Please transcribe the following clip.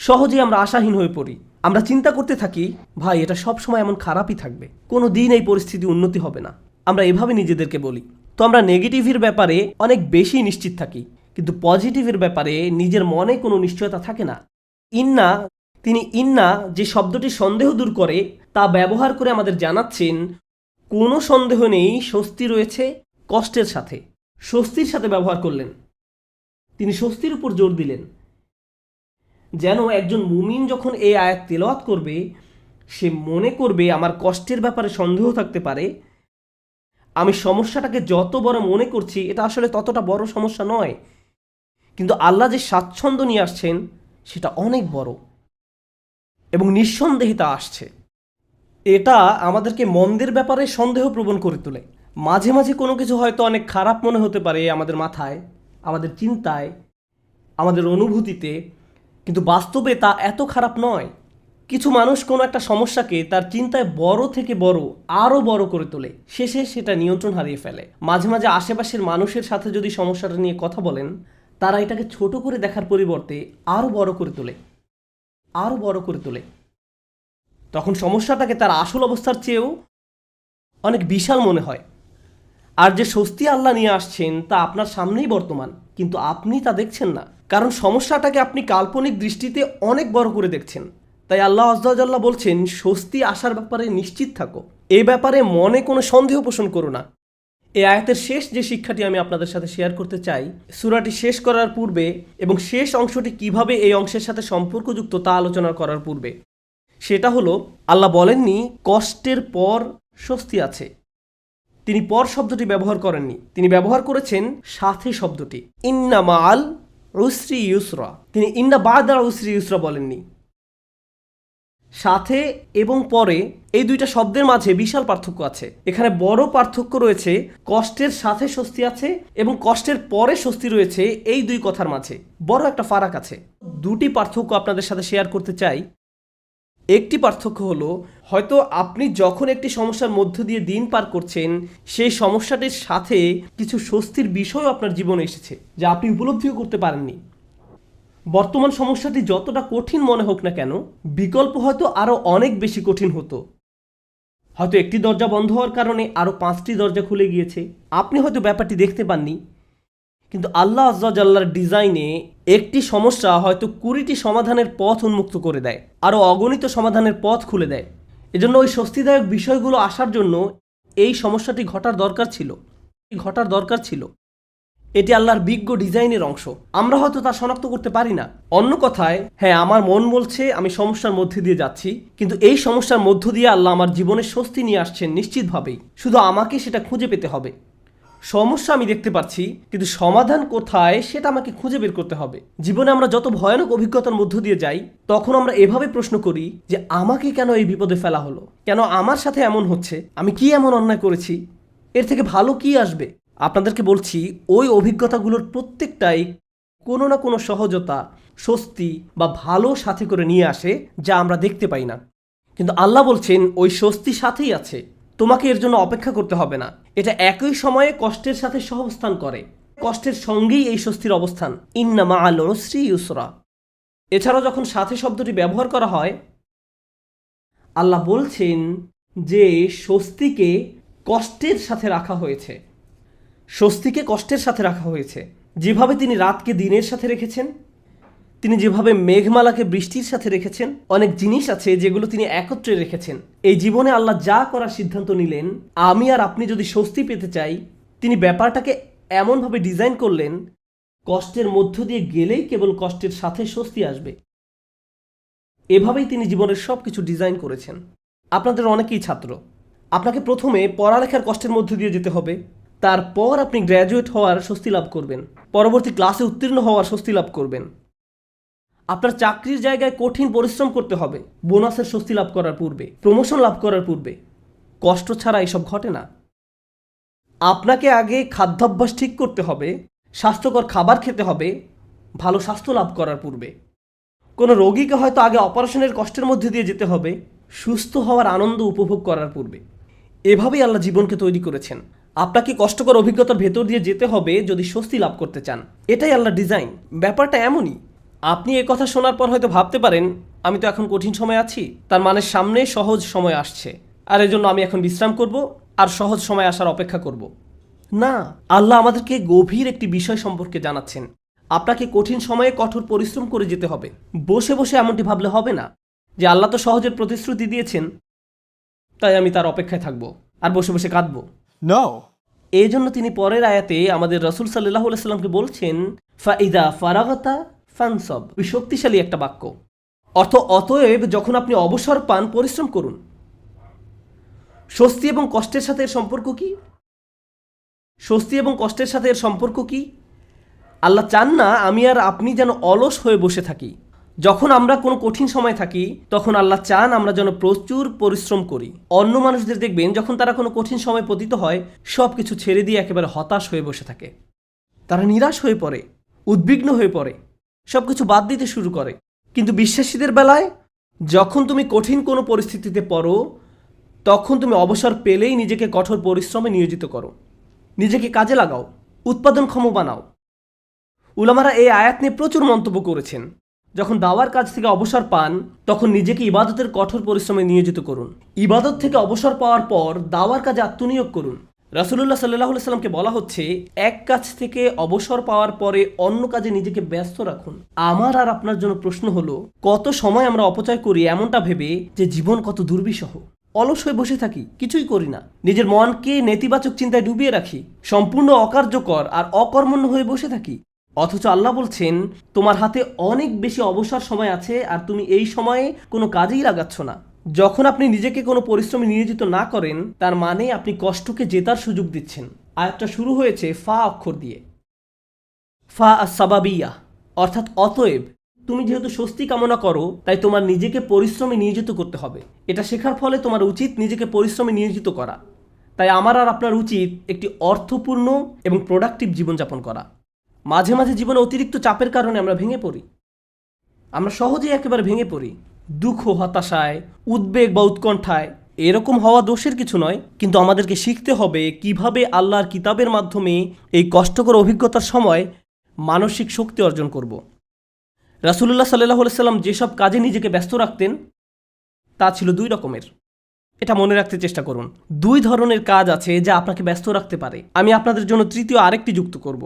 সহজেই আমরা আশাহীন হয়ে পড়ি। আমরা চিন্তা করতে থাকি, ভাই এটা সবসময় এমন খারাপই থাকবে, কোনো দিন এই পরিস্থিতি উন্নতি হবে না। আমরা এভাবে নিজেদেরকে বলি। তো আমরা নেগেটিভের ব্যাপারে অনেক বেশি নিশ্চিত থাকি, কিন্তু পজিটিভের ব্যাপারে নিজের মনে কোনো নিশ্চয়তা থাকে না। ইন্না যে শব্দটি সন্দেহ দূর করে তা ব্যবহার করে আমাদের জানাচ্ছেন কোনো সন্দেহ নেই, স্বস্তি রয়েছে কষ্টের সাথে। স্বস্তির সাথে ব্যবহার করলেন, তিনি স্বস্তির উপর জোর দিলেন, যেন একজন মুমিন যখন এই আয়াত তেলাওয়াত করবে সে মনে করবে আমার কষ্টের ব্যাপারে সন্দেহ থাকতে পারে, আমি সমস্যাটাকে যত বড় মনে করছি এটা আসলে ততটা বড় সমস্যা নয়, কিন্তু আল্লাহ যে স্বাচ্ছন্দ্য নিয়ে আসছেন সেটা অনেক বড় এবং নিঃসন্দেহে তা আসছে। এটা আমাদেরকে মন্দের ব্যাপারে সন্দেহ প্রবণ করে তোলে। মাঝে মাঝে কোনো কিছু হয়তো অনেক খারাপ মনে হতে পারে আমাদের মাথায়, আমাদের চিন্তায়, আমাদের অনুভূতিতে, কিন্তু বাস্তবে তা এত খারাপ নয়। কিছু মানুষ কোনো একটা সমস্যাকে তার চিন্তায় বড় থেকে বড় আরও বড় করে তোলে, শেষে সেটা নিয়ন্ত্রণ হারিয়ে ফেলে। মাঝে মাঝে আশেপাশের মানুষের সাথে যদি সমস্যাটা নিয়ে কথা বলেন, তারা এটাকে ছোট করে দেখার পরিবর্তে আরও বড় করে তোলে, আরও বড় করে তোলে। তখন সমস্যাটাকে তার আসল অবস্থার চেয়েও অনেক বিশাল মনে হয়। আর যে স্বস্তি আল্লাহ নিয়ে আসছেন তা আপনার সামনেই বর্তমান, কিন্তু আপনি তা দেখছেন না, কারণ সমস্যাটাকে আপনি কাল্পনিক দৃষ্টিতে অনেক বড় করে দেখছেন। তাই আল্লাহ আযজা ওয়া জাল্লা বলছেন, স্বস্তি আসার ব্যাপারে নিশ্চিত থাকো, এই ব্যাপারে মনে কোনো সন্দেহ পোষণ করো না। এই আয়াতের শেষ যে শিক্ষাটি আমি আপনাদের সাথে শেয়ার করতে চাই, সূরাটি শেষ করার পূর্বে এবং শেষ অংশটি কিভাবে এই অংশের সাথে সম্পর্কযুক্ত তা আলোচনা করার পূর্বে, সেটা হলো আল্লাহ বলেননি কষ্টের পর স্বস্তি আছে। তিনি পর শব্দটি ব্যবহার করেননি, তিনি ব্যবহার করেছেন সাথে শব্দটি, ইন্না মাআল উসরি ইউসরা। তিনি ইন্না বা'দাল উসরি ইউসরা বলেননি। সাথে এবং পরে এই দুইটা শব্দের মাঝে বিশাল পার্থক্য আছে। এখানে বড় পার্থক্য রয়েছে কষ্টের সাথে স্বস্তি আছে এবং কষ্টের পরে স্বস্তি রয়েছে, এই দুই কথার মাঝে বড় একটা ফারাক আছে। দুটি পার্থক্য আপনাদের সাথে শেয়ার করতে চাই। একটি পার্থক্য হলো, হয়তো আপনি যখন একটি সমস্যার মধ্য দিয়ে দিন পার করছেন, সেই সমস্যাটির সাথে কিছু স্বস্তির বিষয়ও আপনার জীবনে এসেছে যা আপনি উপলব্ধিও করতে পারেননি। বর্তমান সমস্যাটি যতটা কঠিন মনে হোক না কেন, বিকল্প হয়তো আরও অনেক বেশি কঠিন হতো। হয়তো একটি দরজা বন্ধ হওয়ার কারণে আরও 5টি দরজা খুলে গিয়েছে, আপনি হয়তো ব্যাপারটি দেখতে পাননি, কিন্তু আল্লাহ আযজা ওয়া জাল্লার ডিজাইনে একটি সমস্যা হয়তো 20টি সমাধানের পথ উন্মুক্ত করে দেয়, আরও অগণিত সমাধানের পথ খুলে দেয়। এজন্য ওই স্বস্তিদায়ক বিষয়গুলো আসার জন্য এই সমস্যাটি ঘটার দরকার ছিল। এটি আল্লাহর বিজ্ঞ ডিজাইনের অংশ, আমরা হয়তো তা শনাক্ত করতে পারি না। অন্য কথায়, হ্যাঁ, আমার মন বলছে আমি সমস্যার মধ্যে দিয়ে যাচ্ছি, কিন্তু এই সমস্যার মধ্য দিয়ে আল্লাহ আমার জীবনে স্বস্তি নিয়ে আসছেন নিশ্চিতভাবেই, শুধু আমাকে সেটা খুঁজে পেতে হবে। সমস্যা আমি দেখতে পাচ্ছি, কিন্তু সমাধান কোথায় সেটা আমাকে খুঁজে বের করতে হবে। জীবনে আমরা যত ভয়ানক অভিজ্ঞতার মধ্য দিয়ে যাই, তখন আমরা এভাবে প্রশ্ন করি যে আমাকে কেন এই বিপদে ফেলা হলো, কেন আমার সাথে এমন হচ্ছে, আমি কি এমন অন্যায় করেছি, এর থেকে ভালো কি আসবে। আপনাদেরকে বলছি, ওই অভিজ্ঞতাগুলোর প্রত্যেকটাই কোনো না কোনো সহজতা, স্বস্তি বা ভালো সাথে করে নিয়ে আসে যা আমরা দেখতে পাই না। কিন্তু আল্লাহ বলছেন ওই স্বস্তি সাথেই আছে, তোমাকে এর জন্য অপেক্ষা করতে হবে না। এটা একই সময়ে কষ্টের সাথে সহাবস্থান করে, কষ্টের সঙ্গেই এই স্বস্তির অবস্থান। ইন্না মাআল উসরি ইউসরা। এছাড়াও যখন সাথে শব্দটি ব্যবহার করা হয়, আল্লাহ বলছেন যে স্বস্তিকে কষ্টের সাথে রাখা হয়েছে, স্বস্তিকে কষ্টের সাথে রাখা হয়েছে। যেভাবে তিনি রাতকে দিনের সাথে রেখেছেন, তিনি যেভাবে মেঘমালাকে বৃষ্টির সাথে রেখেছেন, অনেক জিনিস আছে যেগুলো তিনি একত্রে রেখেছেন। এই জীবনে আল্লাহ যা করার সিদ্ধান্ত নিলেন, আমি আর আপনি যদি স্বস্তি পেতে চাই, তিনি ব্যাপারটাকে এমনভাবে ডিজাইন করলেন, কষ্টের মধ্য দিয়ে গেলেই কেবল কষ্টের সাথে স্বস্তি আসবে। এভাবেই তিনি জীবনের সব কিছু ডিজাইন করেছেন। আপনাদের অনেকেই ছাত্র, আপনাকে প্রথমে পড়ালেখার কষ্টের মধ্য দিয়ে যেতে হবে, তারপর আপনি গ্র্যাজুয়েট হওয়ার স্বস্তি লাভ করবেন, পরবর্তী ক্লাসে উত্তীর্ণ হওয়ার স্বস্তি লাভ করবেন। আপনার চাকরির জায়গায় কঠিন পরিশ্রম করতে হবে বোনাসের স্বস্তি লাভ করার পূর্বে, প্রমোশন লাভ করার পূর্বে। কষ্ট ছাড়া এসব ঘটে না। আপনাকে আগে খাদ্যাভ্যাস ঠিক করতে হবে, স্বাস্থ্যকর খাবার খেতে হবে ভালো স্বাস্থ্য লাভ করার পূর্বে। কোনো রোগীকে হয়তো আগে অপারেশনের কষ্টের মধ্যে দিয়ে যেতে হবে সুস্থ হওয়ার আনন্দ উপভোগ করার পূর্বে। এভাবেই আল্লাহ জীবনকে তৈরি করেছেন। আপনাকে কষ্টকর অভিজ্ঞতার ভেতর দিয়ে যেতে হবে যদি স্বস্তি লাভ করতে চান। এটাই আল্লাহর ডিজাইন। ব্যাপারটা এমনই, আপনি এ কথা শোনার পর হয়তো ভাবতে পারেন, আমি তো এখন কঠিন সময় আছি, তার মানে সামনে সহজ সময় আসছে, আর এজন্য আমি এখন বিশ্রাম করব আর সহজ সময় আসার অপেক্ষা করব। না, আল্লাহ আমাদেরকে গভীর একটি বিষয় সম্পর্কে জানাচ্ছেন। আপনাকে কঠিন সময়ে কঠোর পরিশ্রম করে যেতে হবে। বসে বসে এমনটি ভাবলে হবে না যে আল্লাহ তো সহজের প্রতিশ্রুতি দিয়েছেন, তাই আমি তার অপেক্ষায় থাকব আর বসে বসে কাঁদব। No. এই জন্য তিনি পরের আয়াতে আমাদের রাসূল সাল্লাল্লাহু আলাইহি সাল্লামকে বলছেন, ফাইদা ফারাগাতা ফানসব। শক্তিশালী একটা বাক্য। অতএব যখন আপনি অবসর পান, পরিশ্রম করুন। স্বস্তি এবং কষ্টের সাথে এর সম্পর্ক কি? স্বস্তি এবং কষ্টের সাথে এর সম্পর্ক কি? আল্লাহ চান না আমি আর আপনি যেন অলস হয়ে বসে থাকি। যখন আমরা কোনো কঠিন সময় থাকি, তখন আল্লাহ চান আমরা যেন প্রচুর পরিশ্রম করি। অন্য মানুষদের দেখবেন, যখন তারা কোনো কঠিন সময় পতিত হয়, সব কিছু ছেড়ে দিয়ে একেবারে হতাশ হয়ে বসে থাকে। তারা নিরাশ হয়ে পড়ে, উদ্বিগ্ন হয়ে পড়ে, সব কিছু বাদ দিতে শুরু করে। কিন্তু বিশ্বাসীদের বেলায়, যখন তুমি কঠিন কোনো পরিস্থিতিতে পড়ো, তখন তুমি অবসর পেলেই নিজেকে কঠোর পরিশ্রমে নিয়োজিত করো, নিজেকে কাজে লাগাও, উৎপাদনক্ষম বানাও। উলামারা এই আয়াত নিয়ে প্রচুর মন্তব্য করেছেন। যখন দাওয়ার কাজ থেকে অবসর পান, তখন নিজেকে ইবাদতের কঠোর পরিশ্রমে নিয়োজিত করুন। ইবাদত থেকে অবসর পাওয়ার পর দাওয়ার কাজে আত্মনিয়োগ করুন। রাসূলুল্লাহ সাল্লাল্লাহু আলাইহি সাল্লামকে বলা হচ্ছে, এক কাজ থেকে অবসর পাওয়ার পরে অন্য কাজে নিজেকে ব্যস্ত রাখুন। আমার আর আপনার জন্য প্রশ্ন হলো, কত সময় আমরা অপচয় করি এমনটা ভেবে যে জীবন কত দুর্বিষহ। অলস হয়ে বসে থাকি, কিছুই করি না, নিজের মনকে নেতিবাচক চিন্তায় ডুবিয়ে রাখি, সম্পূর্ণ অকার্যকর আর অকর্মণ্য হয়ে বসে থাকি। অথচ আল্লাহ বলছেন, তোমার হাতে অনেক বেশি অবসর সময় আছে আর তুমি এই সময়ে কোনো কাজেই লাগাচ্ছ না। যখন আপনি নিজেকে কোনো পরিশ্রমে নিয়োজিত না করেন, তার মানে আপনি কষ্টকে জেতার সুযোগ দিচ্ছেন। আয়াতটা শুরু হয়েছে ফা অক্ষর দিয়ে, ফা আস-সাবাবিয়া, অর্থাৎ অতএব। তুমি যেহেতু স্বস্তি কামনা করো, তাই তোমার নিজেকে পরিশ্রমে নিয়োজিত করতে হবে। এটা শেখার ফলে তোমার উচিত নিজেকে পরিশ্রমে নিয়োজিত করা। তাই আমার আর আপনার উচিত একটি অর্থপূর্ণ এবং প্রোডাক্টিভ জীবনযাপন করা। মাঝে মাঝে জীবনে অতিরিক্ত চাপের কারণে আমরা ভেঙে পড়ি। আমরা সহজেই একেবারে ভেঙে পড়ি, দুঃখ, হতাশায়, উদ্বেগ বা উৎকণ্ঠায়। এরকম হওয়া দোষের কিছু নয়, কিন্তু আমাদেরকে শিখতে হবে কিভাবে আল্লাহর কিতাবের মাধ্যমে এই কষ্টকর অভিজ্ঞতার সময় মানসিক শক্তি অর্জন করব। রাসূলুল্লাহ সাল্লাল্লাহু আলাইহি সাল্লাম যেসব কাজে নিজেকে ব্যস্ত রাখতেন, তা ছিল দুই রকমের। এটা মনে রাখতে চেষ্টা করুন। দুই ধরনের কাজ আছে যা আপনাকে ব্যস্ত রাখতে পারে। আমি আপনাদের জন্য তৃতীয় আরেকটি যুক্ত করব।